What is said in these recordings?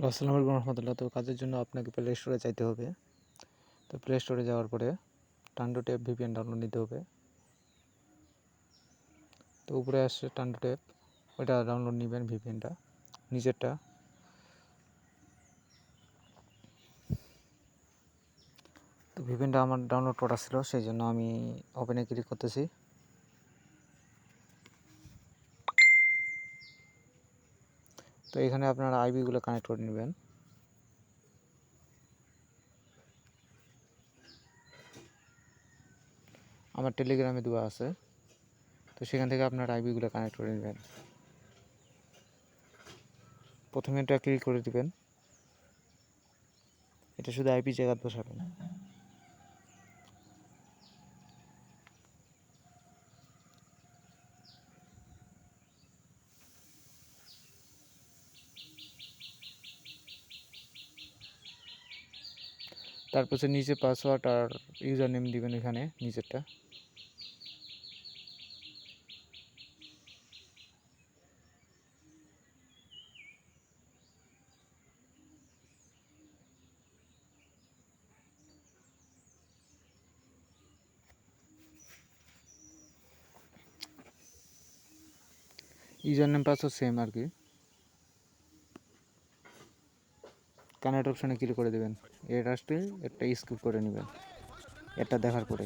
আসসালামু আলাইকুম রহমতুল্লাহ। তো কাজের জন্য আপনাকে প্লে স্টোরে যাইতে হবে। তো প্লে স্টোরে যাওয়ার পরে টান্ডো ট্যাব ভিপিএন ডাউনলোড নিতে হবে। তো উপরে আসছে টান্ডো ট্যাব, ওইটা ডাউনলোড নেবেন, ভিপিএনটা নিজেরটা। তো ভিপিএনটা আমার ডাউনলোড করা ছিল, সেই জন্য আমি ওপেনে ক্লিক করতেছি। তো এখানে আপনারা আইবিগুলো কানেক্ট করে নেবেন। আমার টেলিগ্রামে দেওয়া আছে, তো সেখান থেকে আপনার আইবিগুলো কানেক্ট করে নেবেন। প্রথমে এটা ক্লিক করে দিবেন, এটা শুধু আইপি জায়গা বসাবেন। তারপর নিচে পাসওয়ার্ড আর ইউজার নেম দিবেন, এখানে নিচেরটা। ইউজার নেম পাসওয়ার্ড সেম আর কি। কানেক্ট অপশানে ক্লিক করে দেবেন। এর আসলে একটা স্কিপ করে নেবেন এটা দেখার পরে।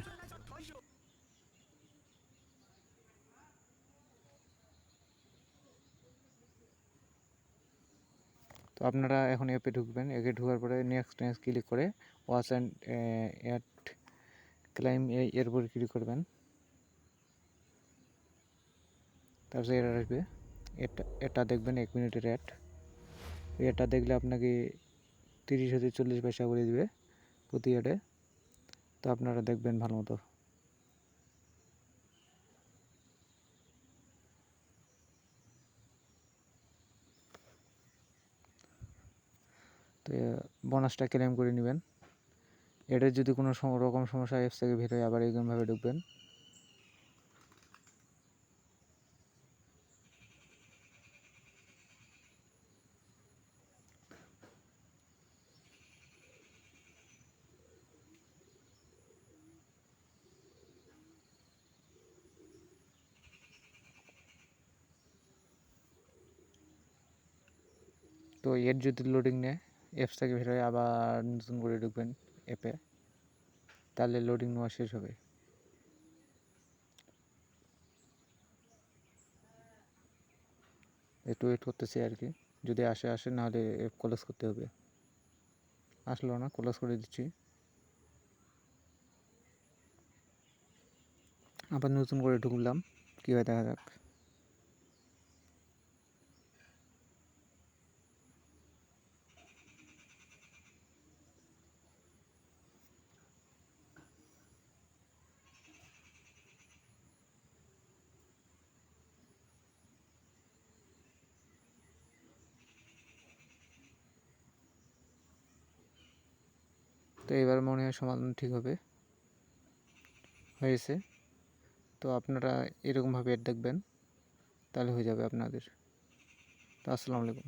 তো আপনারা এখন অ্যাপে ঢুকবেন। অ্যাপে ঢোকার পরে নেক্সট ক্লিক করে ওয়াচ অ্যান্ড অ্যাড ক্লাইম এর উপরে ক্লিক করবেন। তারপরে এর আসবে, এটা দেখবেন 1 মিনিটের অ্যাড। এটা দেখলে আপনাকে 30 হতে 40 পয়সা করে দিবে প্রতি অ্যাডে। তো আপনারা দেখবেন ভালো মতো। তো বোনাসটা ক্লেম করে নেবেন। এটার যদি কোনো রকম সমস্যা অ্যাপস থেকে বের হয়, আবার এইরকমভাবে ঢুকবেন। তো এর যদি লোডিং নেয়, অ্যাপস থেকে বের হয়ে আবার নতুন করে ঢুকবেন অ্যাপে, তাহলে লোডিং নেওয়া শেষ হবে। একটু ওয়েট করতেছি আর কি, যদি আসে নাহলে অ্যাপ ক্লোজ করতে হবে। আসলো না, ক্লোজ করে দিচ্ছি। আবার নতুন করে ঢুকলাম, কী হয় দেখা যাক। তো এবার মনে হয় সমাধান ঠিক হবে, হয়েছে। তো আপনারা এরকমভাবে অ্যাড দেখবেন, তাহলে হয়ে যাবে আপনাদের। তো আসসালামু আলাইকুম।